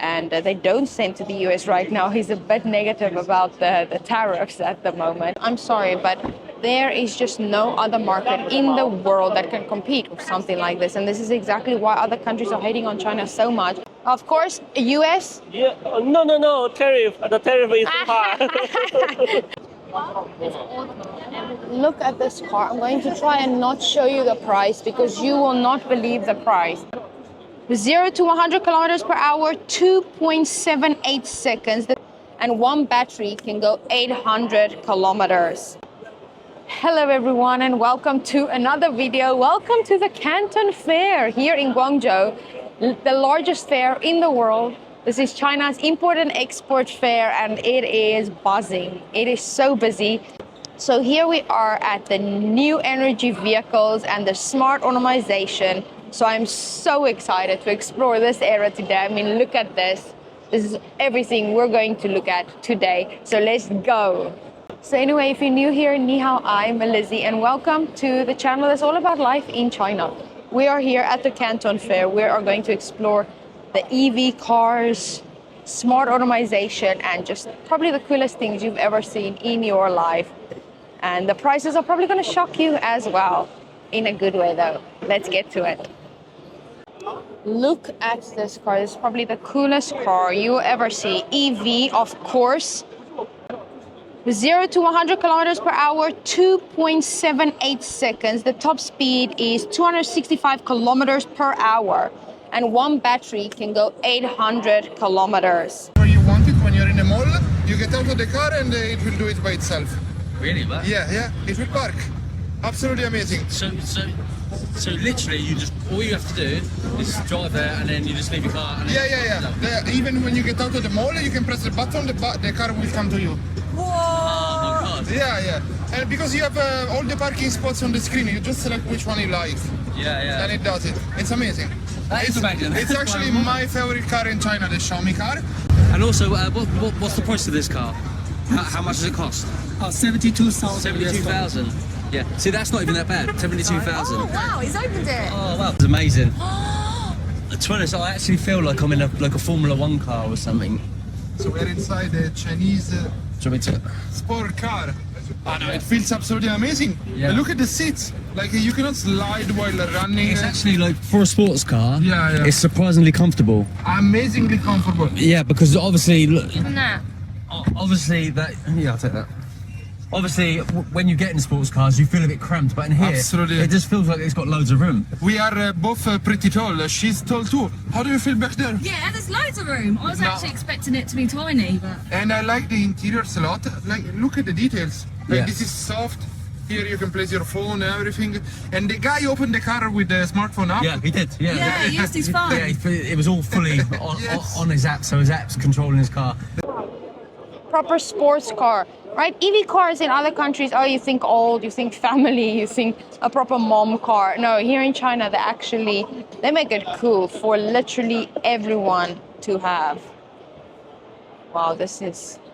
and they don't send to the US right now. He's a bit negative about the tariffs at the moment. I'm sorry, but there is just no other market in the world that can compete with something like this. And this is exactly why other countries are hating on China so much. Of course, US. Yeah, no, tariff. The tariff is too high. Look at this car. I'm going to try and not show you the price because you will not believe the price. 0 to 100 kilometers per hour, 2.78 seconds. And one battery can go 800 kilometers. Hello everyone and welcome to another video. Welcome to the Canton Fair here in Guangzhou, the largest fair in the world. This is China's import and export fair and it is buzzing. It is so busy. So here we are at the new energy vehicles and the smart automation. So I'm so excited to explore this area today. I mean, look at this. This is everything we're going to look at today. So let's go. So anyway, if you're new here, ni hao, I'm Lizzie and welcome to the channel that's all about life in China. We are here at the Canton Fair. We are going to explore the EV cars, smart automation, and just probably the coolest things you've ever seen in your life. And the prices are probably going to shock you as well, in a good way though. Let's get to it. Look at this car. This is probably the coolest car you will ever see. EV, of course. 0 to 100 kilometers per hour, 2.78 seconds. The top speed is 265 kilometers per hour. And one battery can go 800 kilometers. Where you want it, when you're in a mall, you get out of the car and it will do it by itself. Really? But Yeah, it will park. Absolutely amazing. So literally, all you have to do is drive there, and then you just leave your car. And Yeah. Even when you get out of the mall, you can press the button, the car will come to you. Oh my god. Yeah. And because you have all the parking spots on the screen, you just select which one you like. Yeah. And it does it. It's amazing. That is amazing. It's actually my favorite car in China, the Xiaomi car. And also, what's the price of this car? How much does it cost? 72,000. 72,000. Yeah. See, that's not even that bad. 72,000. Oh wow, he's opened it. Oh wow, it's amazing. To be honest, I actually feel like I'm in a Formula One car or something. So we're inside the Chinese Do you want me to? sport car. It feels absolutely amazing. Yeah. Look at the seats. Like you cannot slide while running. It's actually like for a sports car. Yeah. It's surprisingly comfortable. Amazingly comfortable. Yeah, because obviously, Nah. obviously I'll take that. Obviously, when you get in sports cars, you feel a bit cramped, but in here, Absolutely. it just feels like it's got loads of room. We are both pretty tall. She's tall too. How do you feel back there? Yeah, there's loads of room. I was No. actually expecting it to be tiny, but And I like the interiors a lot. Like, look at the details. Like, Yeah. this is soft. Here you can place your phone and everything. And the guy opened the car with the smartphone app. Yeah, he did. yeah, he used his phone. Yeah, it was all fully Yes. on his app, so his app's controlling his car. Proper sports car, right? EV cars in other countries, oh, you think old, you think family, you think a proper mom car. No, here in China, they make it cool for literally everyone to have. Wow,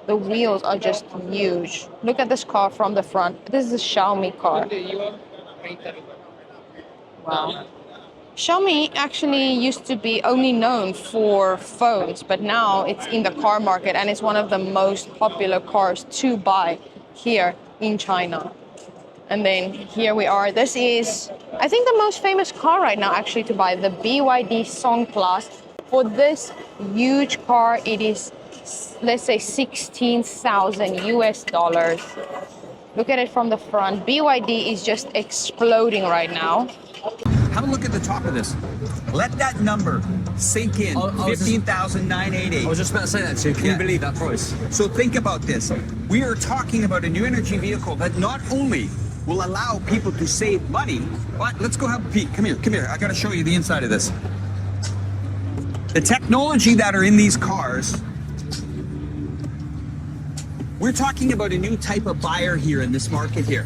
the wheels are just huge. Look at this car from the front. This is a Xiaomi car. Wow. Xiaomi actually used to be only known for phones, but now it's in the car market and it's one of the most popular cars to buy here in China. And then here we are. This is, I think, the most famous car right now actually to buy, the BYD Song Plus. For this huge car, it is, let's say, 16,000 US dollars. Look at it from the front. BYD is just exploding right now. Have a look at the top of this. Let that number sink in. I was just- 15,988. I was just about to say that to you. Can you believe that price? So think about this. We are talking about a new energy vehicle that not only will allow people to save money, but let's go have a peek. Come here. I gotta show you the inside of this. The technology that are in these cars, we're talking about a new type of buyer here in this market here.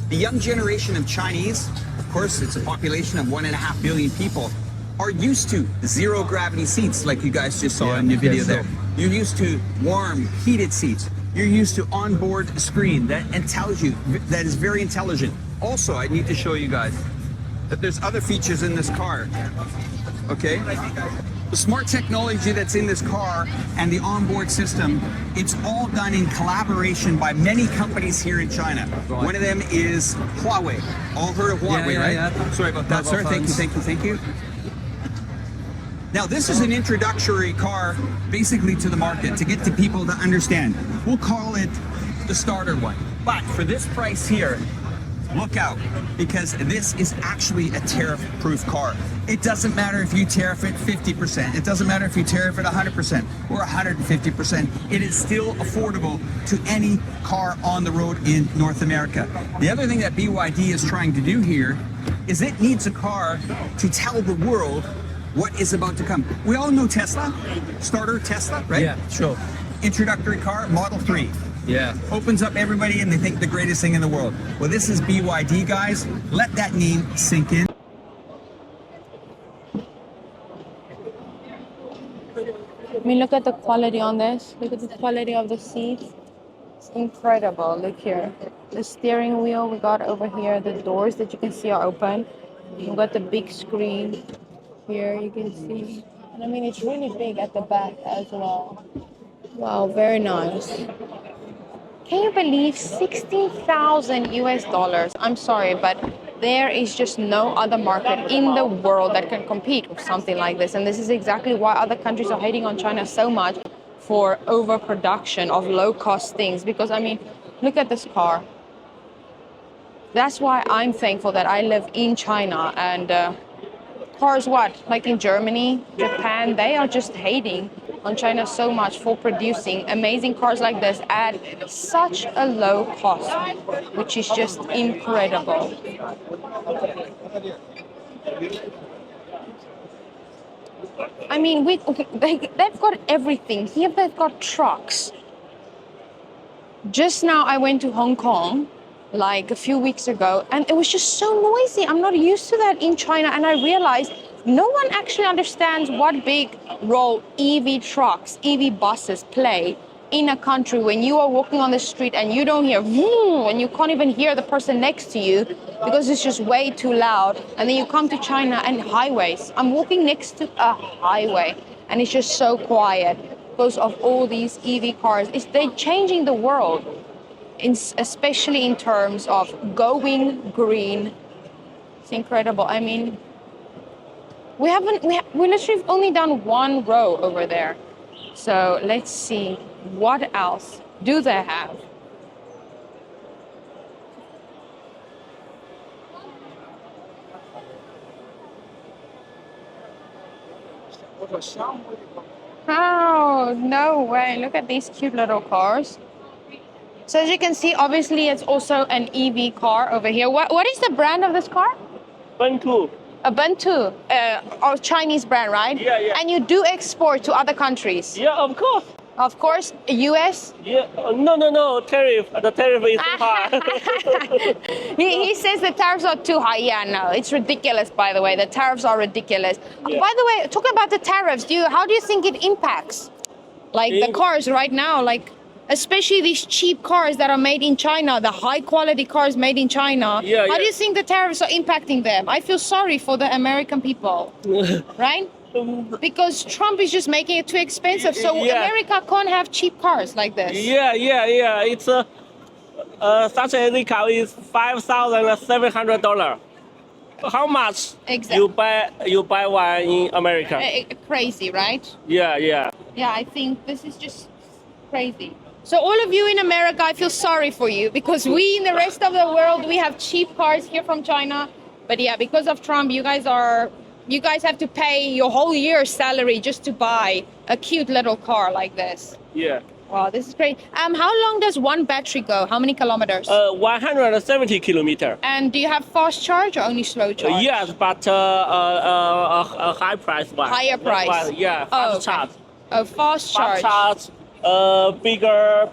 The young generation of Chinese, of course, it's a population of 1.5 billion people, are used to zero gravity seats like you guys just saw in your video there. You're used to warm, heated seats. You're used to onboard screen that tells you, that is very intelligent. Also, I need to show you guys that there's other features in this car. Okay? The smart technology that's in this car and the onboard system, it's all done in collaboration by many companies here in China. Right. One of them is Huawei. All heard of Huawei, right? Yeah. Sorry about that, sir. Mobile Thank you. Now, this is an introductory car basically to the market to get to people to understand. We'll call it the starter one. But for this price here, look out, because this is actually a tariff-proof car. It doesn't matter if you tariff it 50%. It doesn't matter if you tariff it 100% or 150%. It is still affordable to any car on the road in North America. The other thing that BYD is trying to do here is it needs a car to tell the world what is about to come. We all know Tesla, starter Tesla, right? Yeah, sure. Introductory car, Model 3. Yeah. Opens up everybody and they think the greatest thing in the world. Well, this is BYD, guys. Let that name sink in. I mean, look at the quality on this. Look at the quality of the seats. It's incredible. Look here. The steering wheel we got over here. The doors that you can see are open. We've got the big screen here. You can see. And I mean, it's really big at the back as well. Wow, very nice. Can you believe 16,000 US dollars? I'm sorry, but there is just no other market in the world that can compete with something like this. And this is exactly why other countries are hating on China so much for overproduction of low-cost things. Because, I mean, look at this car. That's why I'm thankful that I live in China. And cars, like in Germany, Japan, they are just hating on China so much for producing amazing cars like this at such a low cost, which is just incredible. I mean, they've got everything. Here they've got trucks. Just now I went to Hong Kong like a few weeks ago, and it was just so noisy. I'm not used to that in China, and I realized no one actually understands what big role EV trucks, EV buses play in a country when you are walking on the street and you don't hear vroom, and you can't even hear the person next to you because it's just way too loud. And then you come to China and highways. I'm walking next to a highway and it's just so quiet because of all these EV cars. They're changing the world, especially in terms of going green. It's incredible. I mean, we literally only done one row over there. So let's see, what else do they have? Oh, no way. Look at these cute little cars. So as you can see, obviously it's also an EV car over here. What is the brand of this car? Bantu. A Bantu, or Chinese brand, right? Yeah. And you do export to other countries? Yeah, of course. Of course, US? Yeah. No. Tariff. The tariff is too high. He says the tariffs are too high. Yeah, no, it's ridiculous, by the way. The tariffs are ridiculous. Yeah. By the way, talking about the tariffs, how do you think it impacts? Like the cars right now, like especially these cheap cars that are made in China, the high quality cars made in China. Yeah, How do you think the tariffs are impacting them? I feel sorry for the American people, right? Because Trump is just making it too expensive. So America can't have cheap cars like this. Yeah. It's such a car is $5,700. How much Exactly. you buy one in America? Crazy, right? Yeah. Yeah, I think this is just crazy. So all of you in America, I feel sorry for you because we in the rest of the world, we have cheap cars here from China. But yeah, because of Trump, you guys have to pay your whole year's salary just to buy a cute little car like this. Yeah. Wow, this is great. How long does one battery go? How many kilometers? 170 kilometers. And do you have fast charge or only slow charge? Yes, but a high price one. Higher price. Yeah, fast charge. Oh, fast charge. Fast charge, bigger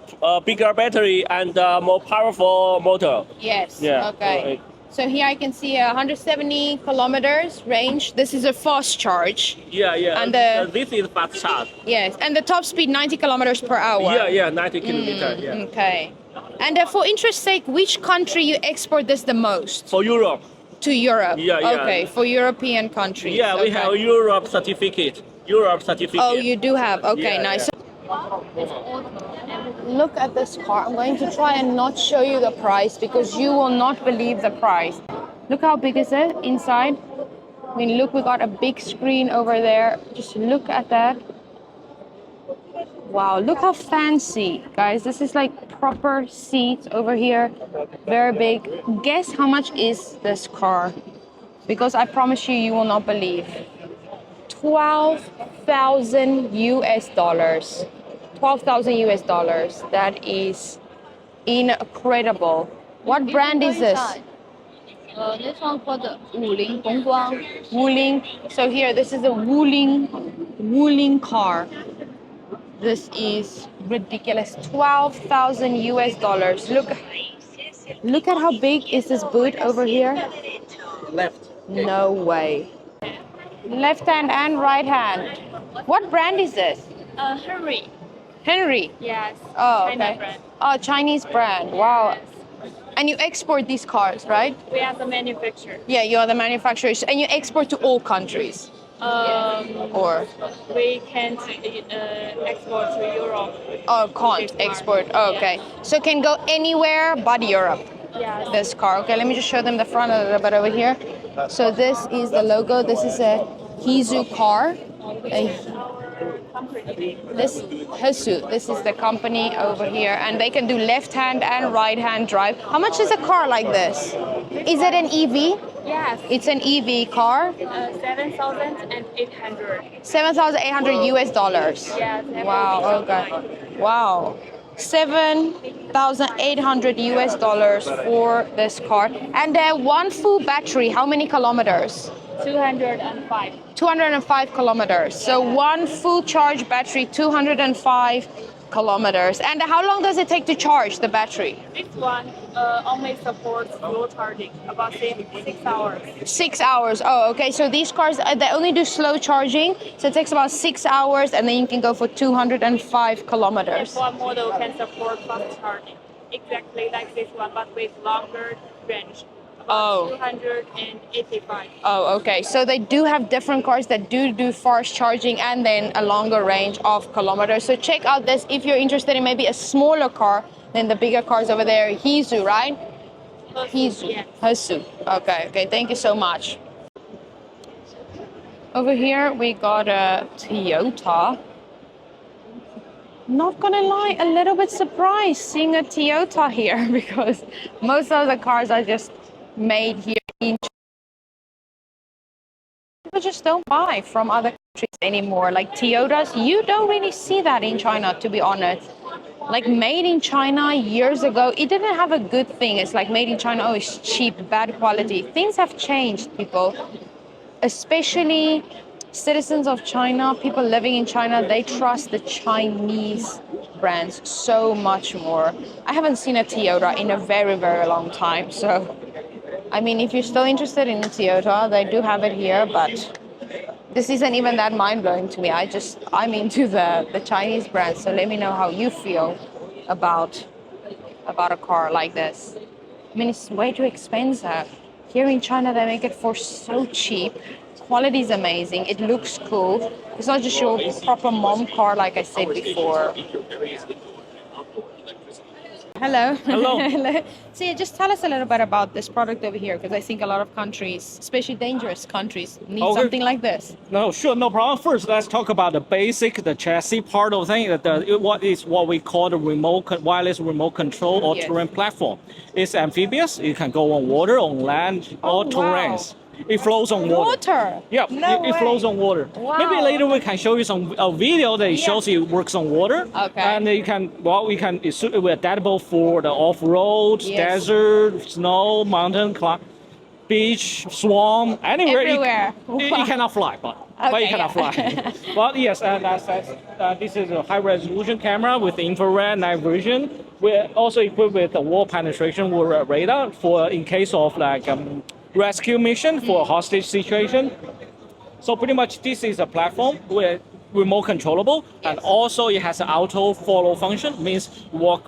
battery and more powerful motor. Yes. Yeah. Okay. So here I can see 170 kilometers range. This is a fast charge. Yeah. And this is fast charge. Yes, and the top speed 90 kilometers per hour. Yeah, 90 kilometers. Yeah. Okay. And for interest's sake, which country you export this the most? For Europe. To Europe. Yeah. Okay, for European countries. Yeah, we okay. have Europe certificate. Europe certificate. Oh, you do have. Okay, Yeah, nice. yeah. Look at this car. I'm going to try and not show you the price because you will not believe the price. Look how big is it inside. I mean, look, we got a big screen over there. Just look at that. Wow, look how fancy, guys. This is like proper seats over here. Very big. Guess how much is this car? Because I promise you, you will not believe. 12,000 US dollars. 12,000 US dollars. That is incredible. What brand is this? This one called Wuling Gongguang. Wuling. So here, this is a Wuling car. This is ridiculous. 12,000 US dollars. Look at how big is this boot over here. Left. No way. Left hand and right hand. What brand is this? Henry. Henry. Yes. Oh, China okay. brand. Oh, Chinese brand. Wow. And you export these cars, right? We are the manufacturer. Yeah, you are the manufacturers, and you export to all countries, or We can't export to Europe. can't export. Oh, okay, so it can go anywhere but Europe. Yes. This car. Okay, let me just show them the front a little bit over here. So this is the logo. This is a Hizu car. This Hizu. This is the company over here, and they can do left-hand and right-hand drive. How much is a car like this? Is it an EV? Yes. It's an EV car. 7,800. 7,800 US dollars. Yes. Wow. Okay. Wow. 7,800 US dollars for this car. And one full battery, how many kilometers? 205. 205 kilometers. So one full charge battery, 205 kilometers. And how long does it take to charge the battery? This one only supports slow charging, about 6 hours. 6 hours. Oh, okay. So these cars, they only do slow charging. So it takes about 6 hours, and then you can go for 205 kilometers. One model can support fast charging, exactly like this one, but with longer range. Oh. 285. Oh, okay. So they do have different cars that do fast charging and then a longer range of kilometers. So check out this if you're interested in maybe a smaller car than the bigger cars over there. Hizu, right? Hizu. Yes. Hizu. Okay. Thank you so much. Over here we got a Toyota. Not gonna lie, a little bit surprised seeing a Toyota here because most of the cars are just made here in China. People just don't buy from other countries anymore. Like Toyotas, you don't really see that in China, to be honest. Like made in China years ago, it didn't have a good thing. It's like made in China, oh, it's cheap, bad quality. Things have changed, people. Especially citizens of China, people living in China, they trust the Chinese brands so much more. I haven't seen a Toyota in a very, very long time. So, I mean, if you're still interested in a Toyota, they do have it here, but this isn't even that mind-blowing to me. I'm into the Chinese brands, so let me know how you feel about a car like this. I mean, it's way too expensive. Here in China, they make it for so cheap. Quality is amazing. It looks cool. It's not just your proper mom car, like I said before. Hello. Hello. Hello. So yeah, just tell us a little bit about this product over here, because I think a lot of countries, especially dangerous countries, need something like this. No, sure, no problem. First, let's talk about the chassis part of the thing. What we call the wireless remote control or Yes. terrain platform. It's amphibious. It can go on water, on land, or terrains. It flows on water. Water? Yeah, No it flows way. on water. Wow. Maybe later we can show you a video that shows you it works on water. Okay. And it's adaptable for the off-road, Yes. desert, snow, mountain, beach, swamp, anywhere. Everywhere. It cannot fly, but Okay, it cannot yeah. fly. But yes, and this is a high-resolution camera with infrared night vision. We're also equipped with a wall penetration radar for in case of rescue mission for a hostage situation. So pretty much this is a platform with remote controllable, and also it has an auto follow function. Means put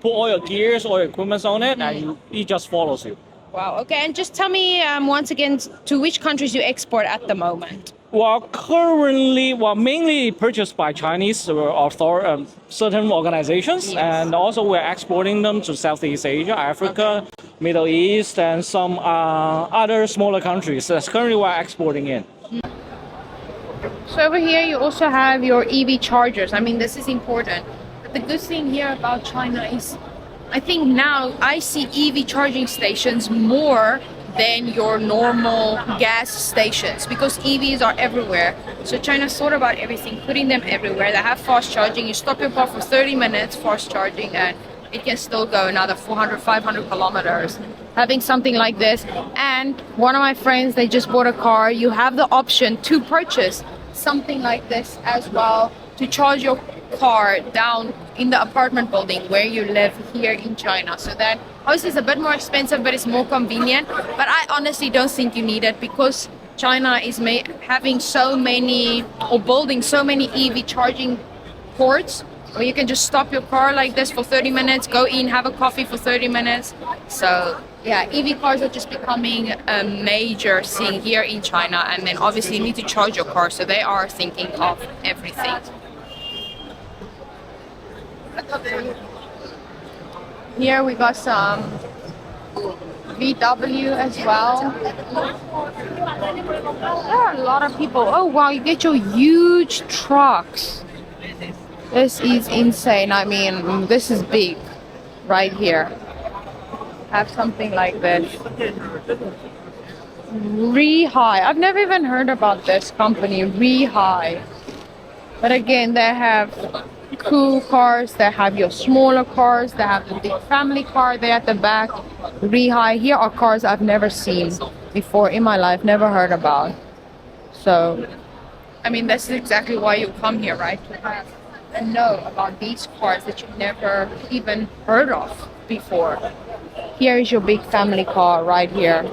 all your gears or equipment on it, and it just follows you. Wow. Okay. And just tell me once again to which countries you export at the moment. Well, currently, mainly purchased by Chinese certain organizations, and also we're exporting them to Southeast Asia, Africa, Middle East, and some other smaller countries. That's currently what we're exporting in. So over here you also have your EV chargers. I mean, this is important. But the good thing here about China is, I think now I see EV charging stations more than your normal gas stations, because EVs are everywhere. So China's thought about everything, putting them everywhere. They have fast charging. You stop your car for 30 minutes, fast charging, and it can still go another 400, 500 kilometers. Having something like this. And one of my friends, they just bought a car. You have the option to purchase something like this as well, to charge your car down in the apartment building where you live here in China. So that obviously is a bit more expensive, but it's more convenient. But I honestly don't think you need it, because China is having so many, or building so many EV charging ports, where you can just stop your car like this for 30 minutes, go in, have a coffee for 30 minutes. So yeah, EV cars are just becoming a major thing here in China. And then obviously you need to charge your car, so they are thinking of everything. Here we got some VW as well. There are a lot of people. Oh wow, you get your huge trucks. This is insane. I mean, this is big right here. Have something like this. Rehigh. I've never even heard about this company, Rehigh. But again, they have cool cars, they have your smaller cars, they have the big family car there at the back. Rehigh. Here are cars I've never seen before in my life, never heard about. So, I mean, this is exactly why you come here, right? To have and know about these cars that you've never even heard of before. Here is your big family car right here.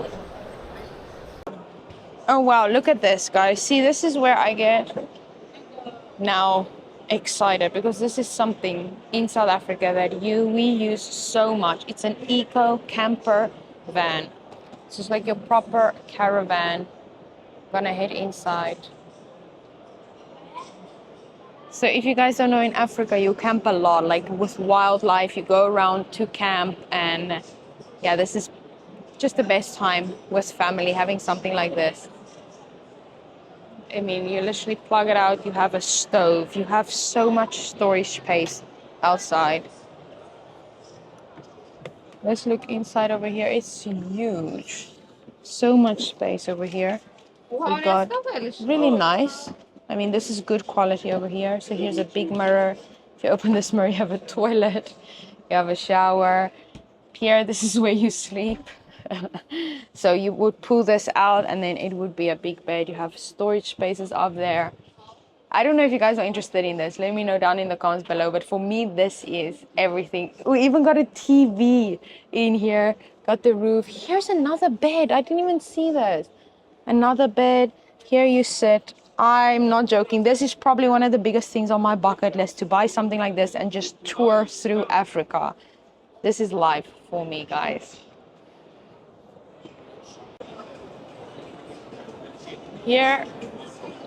Oh wow, look at this, guys. See, this is where I get now excited, because this is something in South Africa that we use so much. It's an eco camper van. It's just like your proper caravan. I'm gonna head inside. So if you guys don't know, in Africa you camp a lot, like with wildlife. You go around to camp, and yeah, this is just the best time with family, having something like this. I mean, you literally plug it out, you have a stove, you have so much storage space outside. Let's look inside over here. It's huge. So much space over here. We got really nice. I mean, this is good quality over here. So here's a big mirror. If you open this mirror, you have a toilet, you have a shower. Here, this is where you sleep. So you would pull this out, and then it would be a big bed. You have storage spaces up there. I don't know if you guys are interested in this. Let me know down in the comments below. But for me, this is everything. We even got a TV in here. Got the roof. Here's another bed. I didn't even see this. Another bed. Here you sit. I'm not joking. This is probably one of the biggest things on my bucket list, to buy something like this and just tour through Africa. This is life for me, guys. Here,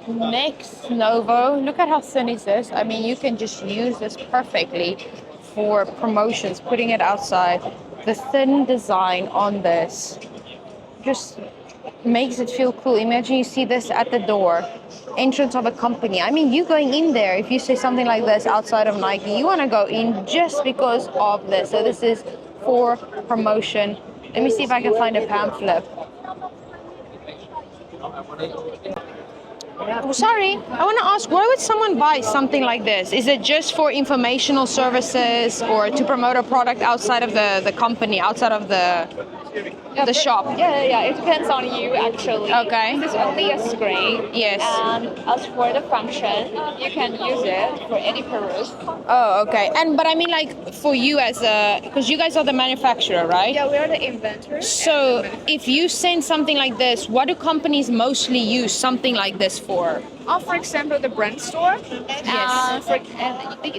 next Novo. Look at how thin is this. I mean, you can just use this perfectly for promotions, putting it outside. The thin design on this just makes it feel cool. Imagine you see this at the door, entrance of a company. I mean, you going in there, if you see something like this outside of Nike, you want to go in just because of this. So this is for promotion. Let me see if I can find a pamphlet. Sorry, I want to ask, why would someone buy something like this? Is it just for informational services, or to promote a product outside of the company, outside of the shop? Yeah, it depends on you actually. Okay. This is only a screen. Yes. And as for the function, you can use it for any purpose. Oh, okay. But I mean, like, for you as because you guys are the manufacturer, right? Yeah, we are the inventor. So if you send something like this, what do companies mostly use something like this for? For example, the brand store. Yes.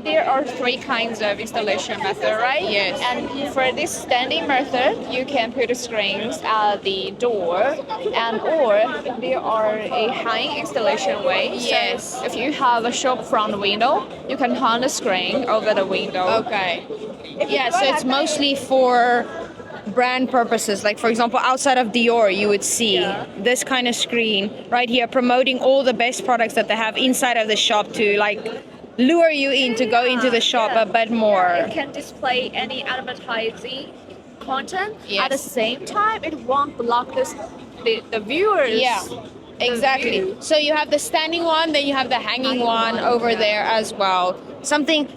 There are three kinds of installation method, right? Yes. And for this standing method, you can put the screens at the door, and or there are a hanging installation way. Yes. So if you have a shop front window, you can hang the screen over the window. Okay. Yeah, so it's mostly for brand purposes. Like for example, outside of Dior, you would see this kind of screen right here promoting all the best products that they have inside of the shop to like lure you in to go into the shop a bit more. It can display any advertising content. Yes. At the same time, it won't block the viewers. Yeah. Exactly. view. So you have the standing one, then you have the hanging one over there as well.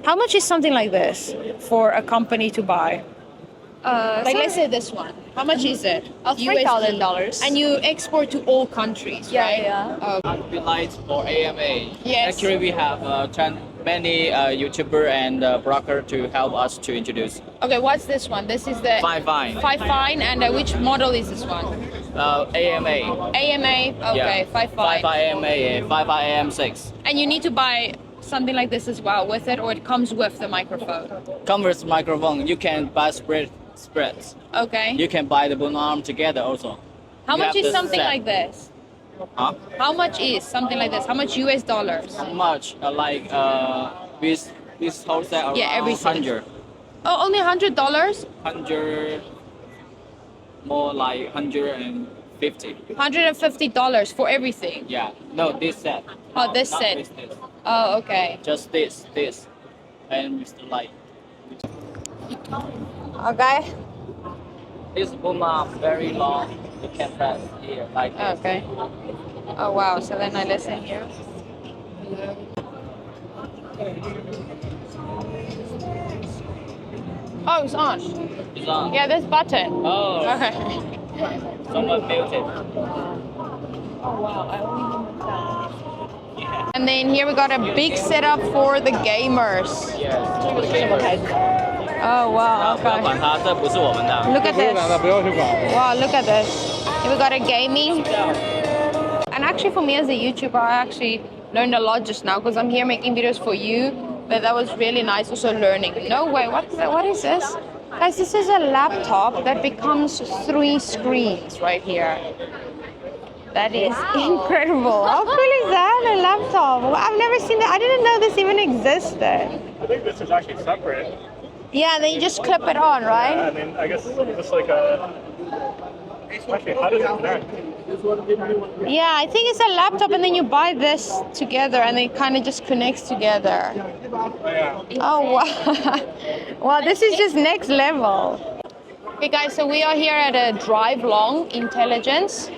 How much is something like this for a company to buy? Like let's say this one. How much is it? $3,000. And you export to all countries, right? Yeah. We like for AMA. Yes. Actually, we have many YouTuber and broker to help us to introduce. Okay, what's this one? This is the Five Vine. Five Fine, and which model is this one? AMA. AMA. Okay, Yeah. Five Fine. 5 AMA and 5 AM6. And you need to buy something like this as well with it, or it comes with the microphone. Converse microphone. You can buy spreads. Okay. You can buy the boom arm together also. How You much have is the something set. like this? Huh? How much is something like this? How much US dollars? How much? This whole set around Yeah, everything. 100. Oh, only $100? 100. More like 150. $150 for everything. Yeah. No, this set. Oh, this Not set. this. Oh, okay. Just this, and with the light. Okay. This boom arm very long. You can press here like this. Okay. Oh wow. So then I listen here. Oh, it's on. It's on. Yeah, this button. Oh. Okay. Someone built it. And then here we got a big setup for the gamers. Yes. for the gamers. Oh wow. 不要 Okay. 管它，这不是我们的。 Look at this. 不要去管。 Wow, look at this. Here we got a gaming. And actually for me as a YouTuber, I actually learned a lot just now because I'm here making videos for you. But that was really nice also learning. No way, what is this? Guys, this is a laptop that becomes 3 screens right here. That is incredible. How cool is that? A laptop. I've never seen that. I didn't know this even existed. I think this is actually separate. Yeah, then you just clip it on, right? And then I guess just like a. Actually, how does it connect? Yeah, I think it's a laptop and then you buy this together and it kind of just connects together. Oh, wow. Wow, this is just next level. Okay guys, so we are here at a Drive Long Intelligence.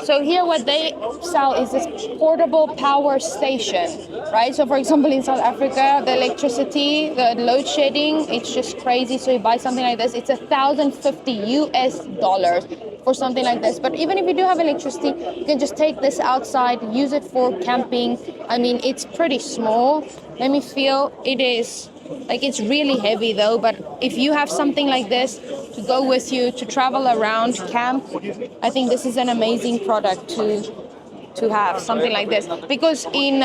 So here what they sell is this portable power station, right? So for example, in South Africa, the electricity, the load shedding, it's just crazy. So you buy something like this, it's $1,050 US for something like this. But even if you do have electricity, you can just take this outside, use it for camping. I mean, it's pretty small. Let me feel, it is. Like it's really heavy though, but if you have something like this to go with you to travel around, camp, I think this is an amazing product to have something like this. Because in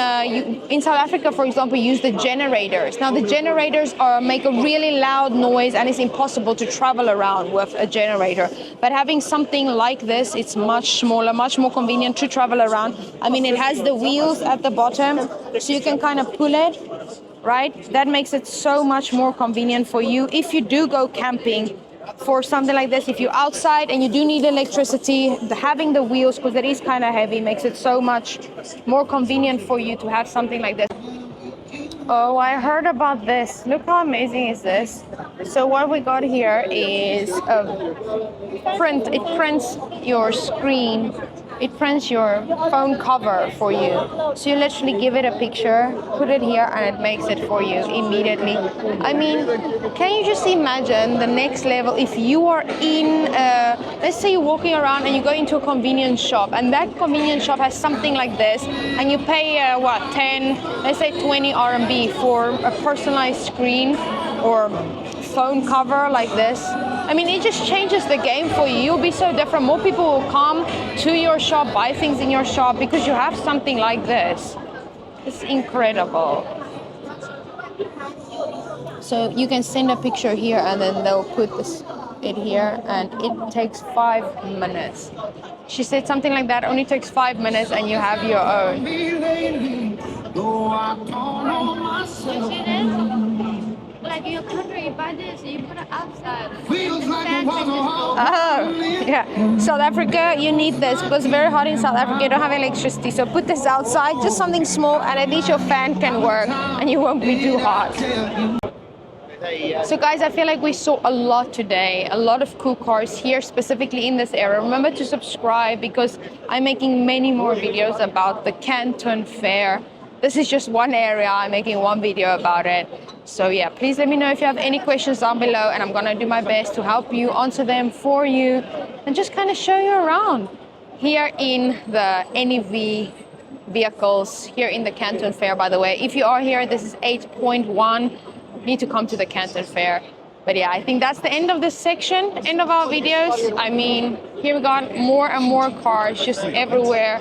South Africa, for example, you use the generators. Now the generators make a really loud noise and it's impossible to travel around with a generator. But having something like this, it's much smaller, much more convenient to travel around. I mean, it has the wheels at the bottom, so you can kind of pull it. Right? That makes it so much more convenient for you if you do go camping for something like this. If you're outside and you do need electricity, having the wheels, because it is kind of heavy, makes it so much more convenient for you to have something like this. Oh, I heard about this. Look how amazing is this. So what we got here is a print. It prints your screen. It prints your phone cover for you. So you literally give it a picture, put it here, and it makes it for you immediately. I mean, can you just imagine the next level if you are in, let's say you're walking around and you go into a convenience shop, and that convenience shop has something like this, and you pay, 10, let's say 20 RMB for a personalized screen or phone cover like this. I mean, it just changes the game for you. You'll be so different. More people will come to your shop, buy things in your shop because you have something like this. It's incredible. So you can send a picture here and then they'll put it here and it takes 5 minutes. She said something like that, only takes 5 minutes and you have your own. Like in your country, you buy this, you put it outside. Oh, yeah. South Africa, you need this because it's very hot in South Africa. You don't have electricity. So put this outside, just something small, and at least your fan can work and you won't be too hot. So guys, I feel like we saw a lot today, a lot of cool cars here, specifically in this area. Remember to subscribe because I'm making many more videos about the Canton Fair. This is just one area. I'm making one video about it. So yeah, please let me know if you have any questions down below and I'm gonna do my best to help you answer them for you and just kind of show you around here in the NEV vehicles here in the Canton Fair. By the way, if you are here, this is 8.1. You need to come to the Canton Fair. But yeah, I think that's the end of this section, end of our videos. I mean, here we got more and more cars just everywhere.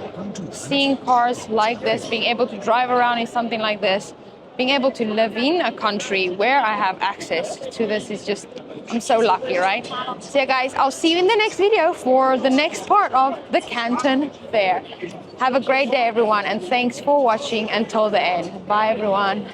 Seeing cars like this, being able to drive around in something like this, being able to live in a country where I have access to this is just, I'm so lucky, right? So yeah guys, I'll see you in the next video for the next part of the Canton Fair. Have a great day everyone and thanks for watching until the end. Bye everyone.